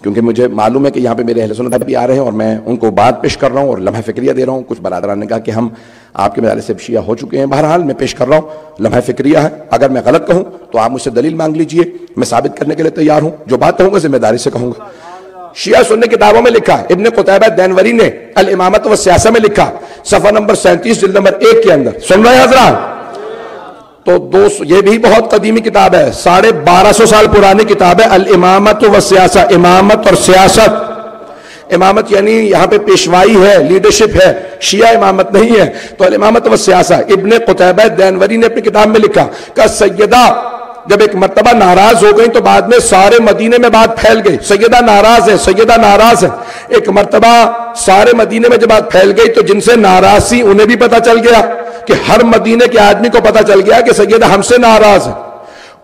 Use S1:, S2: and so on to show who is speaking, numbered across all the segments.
S1: کیونکہ مجھے معلوم ہے کہ یہاں پہ میرے اہل سنت بھی آ رہے ہیں اور میں ان کو بات پیش کر رہا ہوں اور لمحہ فکریہ دے رہا ہوں. کچھ برادران نے کہا کہ ہم آپ کے مدارس سے شیعہ ہو چکے ہیں. بہرحال میں پیش کر رہا ہوں, لمحہ فکریہ ہے. اگر میں غلط کہوں تو آپ مجھ سے دلیل مانگ لیجئے, میں ثابت کرنے کے لیے تیار ہوں. جو بات کہوں گا ذمہ داری سے کہوں گا. شیعہ سنی کتابوں میں لکھا, ابن قتیبہ دینوری نے الامامت و سیاسہ میں لکھا, صفحہ نمبر 37 جلد نمبر 1 کے اندر. سن رہے ہیں حضرات؟ تو یہ بھی بہت قدیمی کتاب ہے, 1250 سال پرانی کتاب ہے. الامامت و سیاسہ, امامت اور سیاست. امامت یعنی یہاں پہ پیشوائی ہے, لیڈرشپ ہے, شیعہ امامت نہیں ہے. تو الامامت و سیاسہ ابن قتیبہ دینوری نے اپنی کتاب میں لکھا کہ سیدہ جب ایک مرتبہ ناراض ہو گئی تو بعد میں سارے مدینے میں بات پھیل گئی, سیدہ ناراض ہے, سیدہ ناراض ہے. ایک مرتبہ سارے مدینے میں جب بات پھیل گئی تو جن سے ناراض تھی انہیں بھی پتا چل گیا کہ ہر مدینے کے آدمی کو پتا چل گیا کہ سیدہ ہم سے ناراض ہے.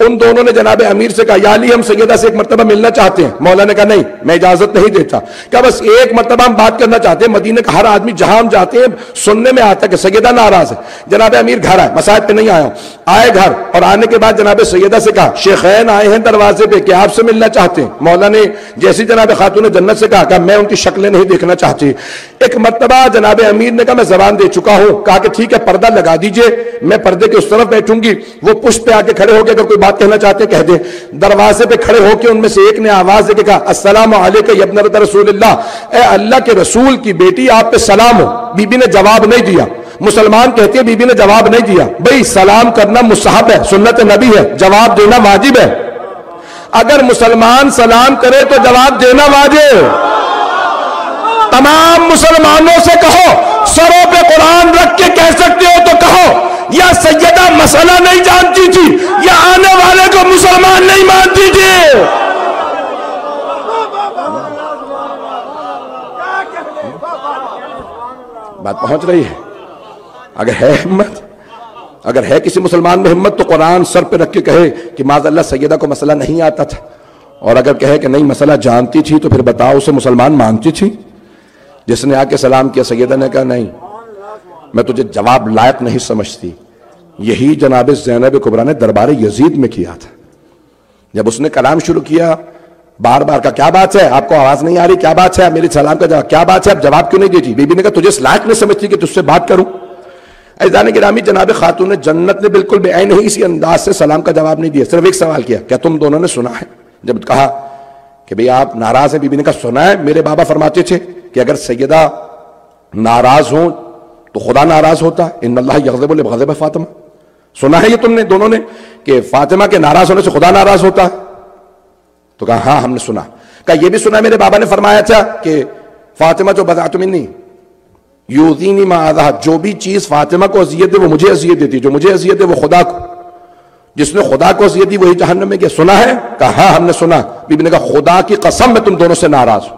S1: ان دونوں نے جناب امیر سے کہا, یا علی ہم سیدہ سے ایک مرتبہ ملنا چاہتے ہیں. مولا نے کہا نہیں, میں اجازت نہیں دیتا. کہ بس ایک مرتبہ ہم بات کرنا چاہتے ہیں. مدینے کا ہر آدمی جہاں ہم جاتے ہیں سننے میں آتا ہے کہ سیدہ ناراض ہے. جناب امیر گھر آئے, مساجد پہ نہیں آیا ہوں, آئے گھر, اور آنے کے بعد جناب سیدہ سے کہا شیخین آئے ہیں دروازے پہ کہ آپ سے ملنا چاہتے ہیں. مولا نے جیسی جناب خاتون جنت سے کہا میں ان کی شکلیں نہیں دیکھنا چاہتی. ایک مرتبہ جناب امیر نے کہا میں زبان دے چکا ہوں. کہا کہ ٹھیک ہے پردہ لگا دیجئے, میں پردے کے اس طرف بیٹھوں گی. وہ پشت پہ آ کے کھڑے ہو کے اگر کوئی بات کہنا چاہتے کہہ دیں. دروازے پہ کھڑے ہو کے ان میں سے ایک نے آواز دے کے کہا السلام علیکم یا ابنۃ رسول اللہ, اے اللہ کے رسول کی بیٹی آپ پہ سلام ہو. بی بی نے جواب نہیں دیا. مسلمان کہتے ہیں بی بی نے جواب نہیں دیا. بھئی سلام کرنا مستحب ہے, سنت نبی ہے, جواب دینا واجب ہے. اگر مسلمان سلام کرے تو جواب دینا واجب. تمام مسلمانوں سے کہو, سروں پہ قرآن رکھ کے کہہ سکتے ہو تو کہو, یا سیدہ مسئلہ نہیں جانتی تھی یا آنے والے کو مسلمان نہیں مانتی تھی. بات پہنچ رہی ہے؟ اگر ہے ہمت, اگر ہے کسی مسلمان میں ہمت تو قرآن سر پہ رکھ کے کہے کہ معاذ اللہ سیدہ کو مسئلہ نہیں آتا تھا. اور اگر کہے کہ نہیں مسئلہ جانتی تھی تو پھر بتاؤ اسے مسلمان مانتی تھی؟ جس نے آ کے سلام کیا, سیدہ نے کہا نہیں میں تجھے جواب لائق نہیں سمجھتی. یہی جناب زینب کبریٰ نے دربار یزید میں کیا تھا. جب اس نے کلام شروع کیا بار بار کا کیا بات ہے, آپ کو آواز نہیں آ رہی, کیا بات ہے, میری سلام کا جواب کیا بات ہے, آپ جواب کیوں نہیں دیتی؟ بی بی نے کہا تجھے اس لائق نہیں سمجھتی کہ تجھ سے بات کروں؟ عزیزان گرامی, جناب خاتون جنت نے بالکل بے عین ہی اسی انداز سے سلام کا جواب نہیں دیا. صرف ایک سوال کیا, کیا تم دونوں نے سنا ہے؟ جب کہا کہ بھئی آپ ناراض ہیں, بی بی نے کہا سنا ہے, میرے بابا فرماتے تھے کہ اگر سیدہ ناراض ہوں تو خدا ناراض ہوتا ہے, ان اللہ یغضب لغضب فاطمہ. سنا ہے یہ تم نے دونوں نے کہ فاطمہ کے ناراض ہونے سے خدا ناراض ہوتا ہے؟ تو کہا ہاں ہم نے سنا. کہا یہ بھی سنا میرے بابا نے فرمایا تھا کہ فاطمہ جو بضعۃ منی یؤذینی ما اذاھا, جو بھی چیز فاطمہ کو اذیت دے وہ مجھے اذیت دیتی, جو مجھے اذیت دے وہ خدا کو, جس نے خدا کو اذیت دی وہی جہنم میں گیا. سنا ہے؟ کہا ہاں ہم نے سنا. بی بی نے کہا خدا کی قسم میں تم دونوں سے ناراض ہوں,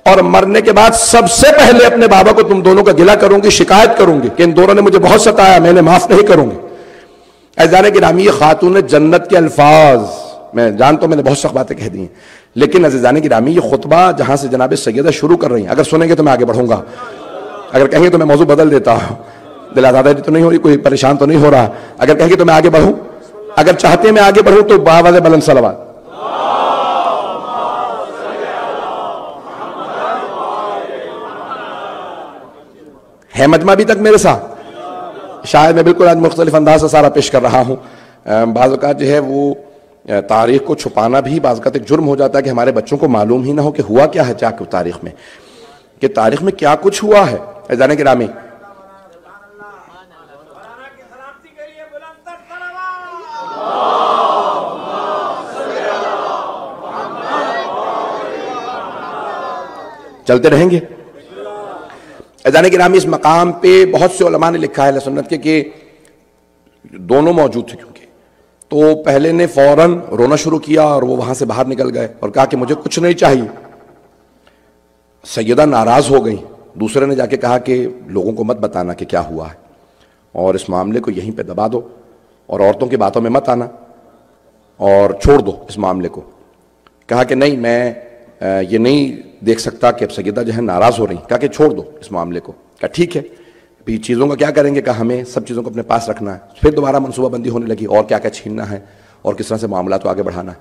S1: اور مرنے کے بعد سب سے پہلے اپنے بابا کو تم دونوں کا گلہ کروں گی, شکایت کروں گی کہ ان دونوں نے مجھے بہت ستایا, میں نے معاف نہیں کروں گی. عزیزان گرامی, خاتون جنت کے الفاظ میں جانتا ہوں میں نے بہت سخت باتیں کہہ دی ہیں, لیکن عزیزان گرامی یہ خطبہ جہاں سے جناب سیدہ شروع کر رہی ہیں, اگر سنیں گے تو میں آگے بڑھوں گا, اگر کہیں گے تو میں موضوع بدل دیتا ہوں. دل آزادی تو نہیں ہو رہی, کوئی پریشان تو نہیں ہو رہا؟ اگر کہیں گے تو میں آگے بڑھوں, اگر چاہتے ہیں میں آگے بڑھوں تو باواز بلند صلوات. ہے مجمع ابھی تک میرے ساتھ؟ شاید میں بالکل آج مختلف انداز سے سارا پیش کر رہا ہوں. بعض اوقات جو ہے وہ تاریخ کو چھپانا بھی بعض اوقات ایک جرم ہو جاتا ہے کہ ہمارے بچوں کو معلوم ہی نہ ہو کہ ہوا کیا ہے تاریخ میں, کہ تاریخ میں کیا کچھ ہوا ہے. عزیزان گرامی, چلتے رہیں گے. عزیزان گرامی, اس مقام پہ بہت سے علماء نے لکھا ہے اہل سنت کے کہ دونوں موجود تھے, کیونکہ تو پہلے نے فوراً رونا شروع کیا اور وہ وہاں سے باہر نکل گئے اور کہا کہ مجھے کچھ نہیں چاہیے. سیدہ ناراض ہو گئی. دوسرے نے جا کے کہا کہ لوگوں کو مت بتانا کہ کیا ہوا ہے, اور اس معاملے کو یہیں پہ دبا دو اور عورتوں کی باتوں میں مت آنا اور چھوڑ دو اس معاملے کو. کہا کہ نہیں میں یہ نہیں دیکھ سکتا کہ اب سیدہ جو ہے ناراض ہو رہی. کہا کہ چھوڑ دو اس معاملے کو. کہا ٹھیک ہے, بھی چیزوں کا کیا کریں گے؟ کہا ہمیں سب چیزوں کو اپنے پاس رکھنا ہے. پھر دوبارہ منصوبہ بندی ہونے لگی اور کیا کیا چھیننا ہے اور کس طرح سے معاملات کو آگے بڑھانا ہے.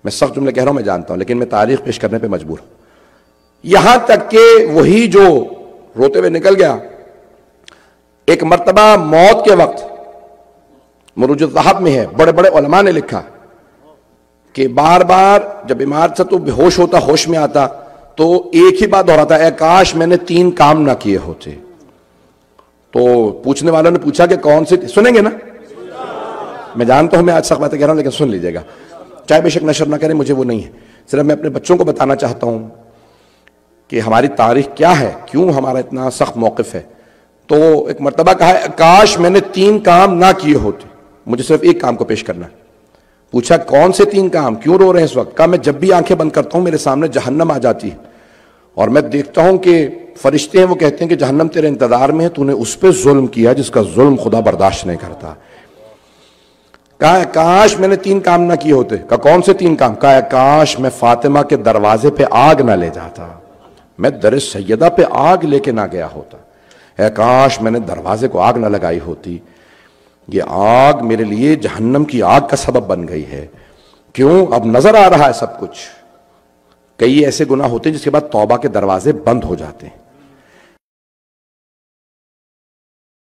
S1: میں سخت جملے کہہ رہا ہوں میں جانتا ہوں، لیکن میں تاریخ پیش کرنے پہ مجبور ہوں. یہاں تک کہ وہی جو روتے ہوئے نکل گیا، ایک مرتبہ موت کے وقت مروج الذہب میں ہے، بڑے بڑے علماء نے لکھا کہ بار بار جب عمارت سے تو بے ہوش ہوتا، ہوش میں آتا تو ایک ہی بات دہراتا، اے کاش میں نے 3 کام نہ کیے ہوتے. تو پوچھنے والوں نے پوچھا کہ کون سے، سنیں گے نا؟ میں جانتا ہوں میں آج سخت باتیں کہہ رہا ہوں لیکن سن لیجئے گا، چاہے بے شک نشر نہ کریں، مجھے وہ نہیں ہے. صرف میں اپنے بچوں کو بتانا چاہتا ہوں کہ ہماری تاریخ کیا ہے، کیوں ہمارا اتنا سخت موقف ہے. تو ایک مرتبہ کہا ہے کاش میں نے 3 کام نہ کیے ہوتے، مجھے صرف ایک کام کو پیش کرنا ہے. پوچھا کون سے 3 کام، کیوں رو رہے ہیں اس وقت؟ کہا میں جب بھی آنکھیں بند کرتا ہوں میرے سامنے جہنم آ جاتی ہے اور میں دیکھتا ہوں کہ فرشتے ہیں وہ کہتے ہیں کہ جہنم تیرے انتظار میں ہے، تو نے اس پہ ظلم کیا جس کا ظلم خدا برداشت نہیں کرتا. کہا کاش میں نے 3 کام نہ کیے ہوتے. کہا کون سے 3 کام؟ کہا کاش میں فاطمہ کے دروازے پہ آگ نہ لے جاتا، میں در سیدہ پہ آگ لے کے نہ گیا ہوتا. اے کاش میں نے دروازے کو آگ نہ لگائی ہوتی. یہ آگ میرے لیے جہنم کی آگ کا سبب بن گئی ہے. کیوں؟ اب نظر آ رہا ہے سب کچھ. کئی ایسے گناہ ہوتے ہیں جس کے بعد توبہ کے دروازے بند ہو جاتے ہیں.